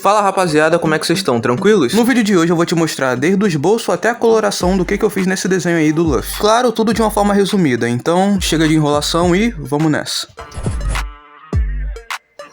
Fala rapaziada, como é que vocês estão? Tranquilos? No vídeo de hoje eu vou te mostrar desde o esboço até a coloração do que eu fiz nesse desenho aí do Luffy. Claro, tudo de uma forma resumida, então chega de enrolação e vamos nessa.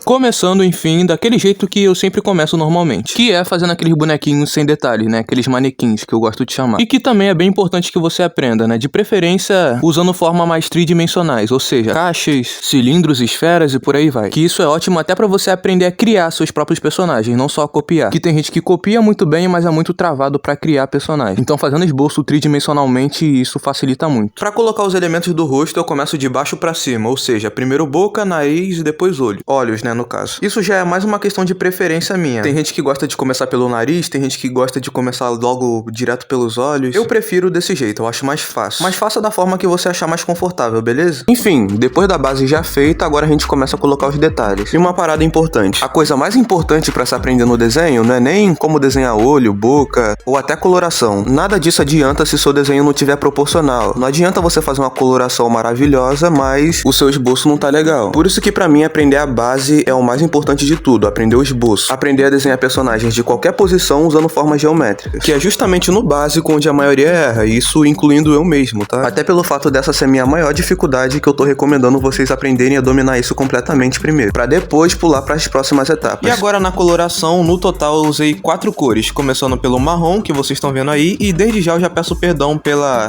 Começando, enfim, daquele jeito que eu sempre começo normalmente, que é fazendo aqueles bonequinhos sem detalhes, né, aqueles manequins que eu gosto de chamar. E que também é bem importante que você aprenda, né, de preferência usando forma mais tridimensionais, ou seja, caixas, cilindros, esferas e por aí vai. Que isso é ótimo até pra você aprender a criar seus próprios personagens, não só copiar. Que tem gente que copia muito bem, mas é muito travado pra criar personagem. Então fazendo esboço tridimensionalmente, isso facilita muito. Pra colocar os elementos do rosto, eu começo de baixo pra cima, ou seja, primeiro boca, nariz e depois olhos, né, no caso. Isso já é mais uma questão de preferência minha. Tem gente que gosta de começar pelo nariz, tem gente que gosta de começar logo direto pelos olhos. Eu prefiro desse jeito, eu acho mais fácil. Mas faça da forma que você achar mais confortável, beleza? Enfim, depois da base já feita, agora a gente começa a colocar os detalhes. E uma parada importante. A coisa mais importante pra se aprender no desenho não é nem como desenhar olho, boca ou até coloração. Nada disso adianta se seu desenho não tiver proporcional. Não adianta você fazer uma coloração maravilhosa, mas o seu esboço não tá legal. Por isso que pra mim aprender a base é o mais importante de tudo, aprender o esboço. Aprender a desenhar personagens de qualquer posição usando formas geométricas. Que é justamente no básico onde a maioria erra, isso incluindo eu mesmo, tá? Até pelo fato dessa ser minha maior dificuldade, que eu tô recomendando vocês aprenderem a dominar isso completamente primeiro, pra depois pular pras próximas etapas. E agora na coloração, no total eu usei 4 cores, começando pelo marrom, que vocês estão vendo aí, e desde já eu já peço perdão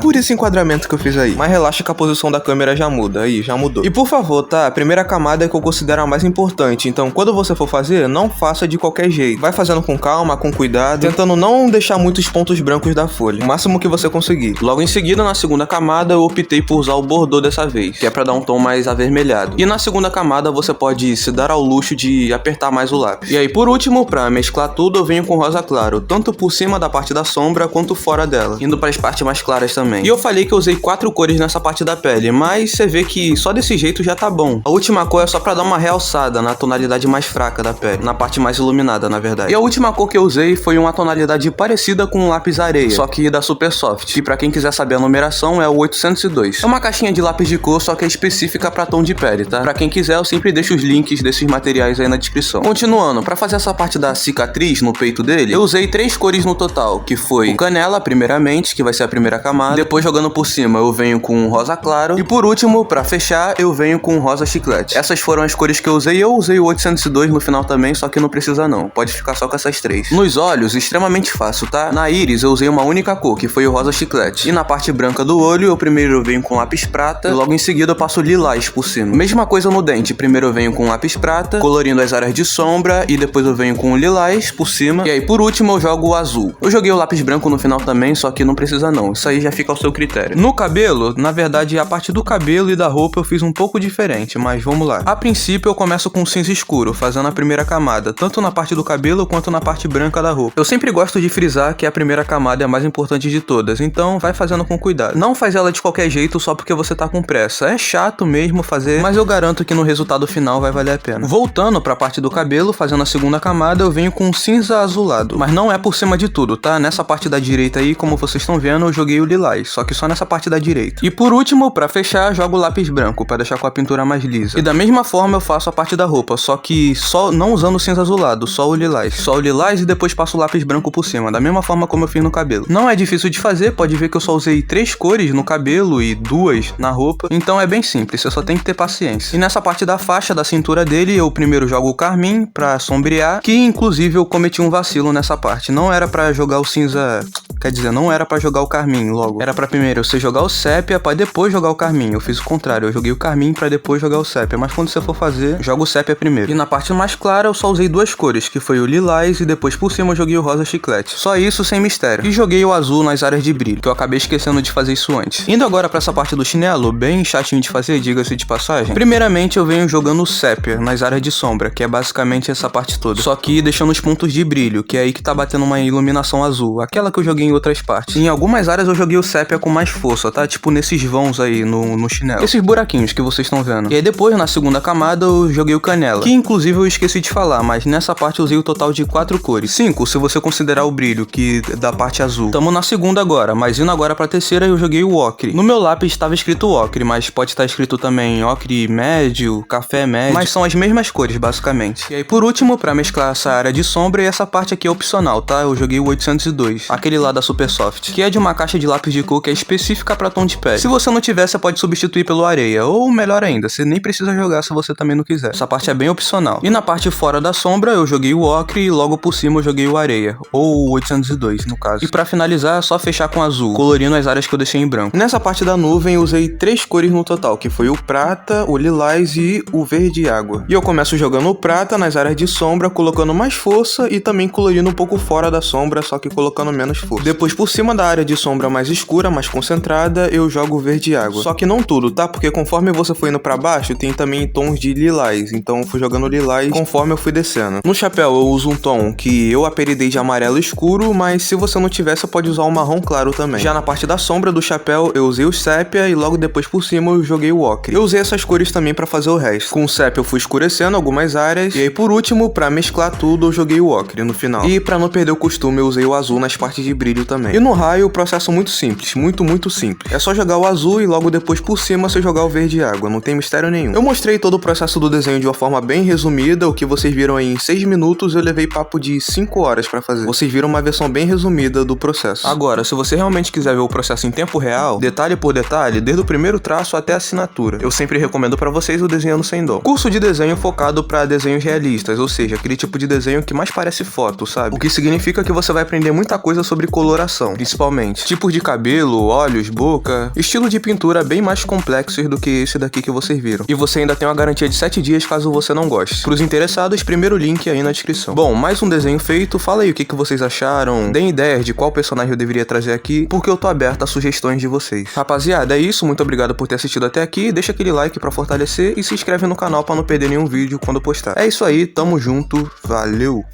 por esse enquadramento que eu fiz aí. Mas relaxa que a posição da câmera já muda, aí, já mudou. E por favor, tá? A primeira camada é que eu considero a mais importante, então quando você for fazer, não faça de qualquer jeito. Vai fazendo com calma, com cuidado, tentando não deixar muitos pontos brancos da folha, o máximo que você conseguir. Logo em seguida, na segunda camada, eu optei por usar o bordô dessa vez, que é pra dar um tom mais avermelhado. E na segunda camada, você pode se dar ao luxo de apertar mais o lápis. E aí, por último, pra mesclar tudo, eu venho com rosa claro, tanto por cima da parte da sombra, quanto fora dela, indo para as partes mais claras também. E eu falei que eu usei 4 cores nessa parte da pele, mas você vê que só desse jeito já tá bom. A última cor é só pra dar uma realçada na tonalidade mais fraca da pele, na parte mais iluminada, na verdade. E a última cor que eu usei foi uma tonalidade parecida com um lápis areia, só que da Super Soft, que pra quem quiser saber a numeração é o 802. É uma caixinha de lápis de cor, só que é específica pra tom de pele, tá? Pra quem quiser, eu sempre deixo os links desses materiais aí na descrição. Continuando, pra fazer essa parte da cicatriz no peito dele, eu usei 3 cores no total, que foi o canela, primeiramente, que vai ser a primeira camada, depois jogando por cima eu venho com rosa claro, e por último, pra fechar, eu venho com rosa chiclete. Essas foram as cores que eu usei o 802 no final também, só que não precisa não, pode ficar só com essas 3. Nos olhos, extremamente fácil, tá? Na íris eu usei uma única cor, que foi o rosa chiclete. E na parte branca do olho, eu primeiro venho com lápis prata, e logo em seguida eu passo lilás por cima. Mesma coisa no dente, primeiro eu venho com lápis prata, colorindo as áreas de sombra, e depois eu venho com lilás por cima, e aí por último eu jogo o azul. Eu joguei o lápis branco no final também, só que não precisa não, isso aí já fica ao seu critério. No cabelo, na verdade a parte do cabelo e da roupa eu fiz um pouco diferente, mas vamos lá. A princípio eu começo com cinza escuro, fazendo a primeira camada, tanto na parte do cabelo quanto na parte branca da roupa. Eu sempre gosto de frisar que a primeira camada é a mais importante de todas, então vai fazendo com cuidado. Não faz ela de qualquer jeito só porque você tá com pressa. É chato mesmo fazer, mas eu garanto que no resultado final vai valer a pena. Voltando pra parte do cabelo, fazendo a segunda camada, eu venho com cinza azulado, mas não é por cima de tudo, tá? Nessa parte da direita aí, como vocês estão vendo, eu joguei o lilás, só que só nessa parte da direita. E por último, pra fechar, jogo o lápis branco, pra deixar com a pintura mais lisa. E da mesma forma eu faço a parte da roupa, só que só não usando o cinza azulado, só o lilás. Só o lilás e depois passo o lápis branco por cima, da mesma forma como eu fiz no cabelo. Não é difícil de fazer, pode ver que eu só usei 3 cores no cabelo e 2 na roupa, então é bem simples, você só tem que ter paciência. E nessa parte da faixa da cintura dele, eu primeiro jogo o carmim pra sombrear, que inclusive eu cometi um vacilo nessa parte. Não era pra jogar o cinza... Quer dizer, não era pra jogar o carmim logo. Era pra primeiro você jogar o sépia pra depois jogar o carmim. Eu fiz o contrário, eu joguei o carmim pra depois jogar o sépia. Mas quando você for fazer, joga o sépia primeiro. E na parte mais clara eu só usei 2 cores, que foi o lilás e depois por cima eu joguei o rosa chiclete. Só isso, sem mistério. E joguei o azul nas áreas de brilho, que eu acabei esquecendo de fazer isso antes. Indo agora pra essa parte do chinelo, bem chatinho de fazer, diga-se de passagem. Primeiramente eu venho jogando o sépia nas áreas de sombra, que é basicamente essa parte toda. Só que deixando os pontos de brilho, que é aí que tá batendo uma iluminação azul. Aquela que eu joguei em outras partes. E em algumas áreas eu joguei o sépia com mais força, tá? Tipo nesses vãos aí no chinelo. Esses buraquinhos que vocês estão vendo. E aí depois, na segunda camada, eu joguei o canela canela, que inclusive eu esqueci de falar, mas nessa parte eu usei o total de 4 cores. 5, se você considerar o brilho, que da parte azul. Tamo na segunda agora, mas indo agora pra terceira eu joguei o ocre. No meu lápis estava escrito ocre, mas pode estar escrito também ocre médio, café médio, mas são as mesmas cores basicamente. E aí por último, pra mesclar essa área de sombra, e essa parte aqui é opcional, tá? Eu joguei o 802, aquele lá da Supersoft, que é de uma caixa de lápis de cor que é específica pra tom de pele. Se você não tiver, você pode substituir pelo areia, ou melhor ainda, você nem precisa jogar se você também não quiser. Essa parte é bem opcional. E na parte fora da sombra eu joguei o ocre e logo por cima eu joguei o areia, ou o 802 no caso. E pra finalizar é só fechar com azul, colorindo as áreas que eu deixei em branco. Nessa parte da nuvem eu usei 3 cores no total, que foi o prata, o lilás e o verde água. E eu começo jogando o prata nas áreas de sombra, colocando mais força e também colorindo um pouco fora da sombra, só que colocando menos força. Depois por cima da área de sombra mais escura, mais concentrada, eu jogo o verde água. Só que não tudo, tá? Porque conforme você for indo pra baixo, tem também tons de lilás, então eu fui jogando lilás conforme eu fui descendo. No chapéu eu uso um tom que eu apelidei de amarelo escuro, mas se você não tiver, você pode usar o marrom claro também. Já na parte da sombra do chapéu, eu usei o sépia e logo depois por cima eu joguei o ocre. Eu usei essas cores também pra fazer o resto. Com o sépia eu fui escurecendo algumas áreas, e aí por último, pra mesclar tudo, eu joguei o ocre no final. E pra não perder o costume, eu usei o azul nas partes de brilho também. E no raio, o processo é muito simples, muito simples. É só jogar o azul e logo depois por cima você jogar o verde água, não tem mistério nenhum. Eu mostrei todo o processo do desenho de uma forma bem resumida, o que vocês viram aí em 6 minutos, eu levei papo de 5 horas pra fazer. Vocês viram uma versão bem resumida do processo. Agora, se você realmente quiser ver o processo em tempo real, detalhe por detalhe, desde o primeiro traço até a assinatura, eu sempre recomendo pra vocês o Desenhando Sem Dó. Curso de desenho focado pra desenhos realistas, ou seja, aquele tipo de desenho que mais parece foto, sabe? O que significa que você vai aprender muita coisa sobre coloração, principalmente. Tipos de cabelo, olhos, boca, estilo de pintura bem mais complexos do que esse daqui que vocês viram. E você ainda tem uma garantia de 7 dias caso você não goste. Pros interessados, primeiro link aí na descrição. Bom, mais um desenho feito, fala aí o que vocês acharam, deem ideias de qual personagem eu deveria trazer aqui, porque eu tô aberto a sugestões de vocês. Rapaziada, é isso, muito obrigado por ter assistido até aqui, deixa aquele like pra fortalecer e se inscreve no canal pra não perder nenhum vídeo quando postar. É isso aí, tamo junto, valeu!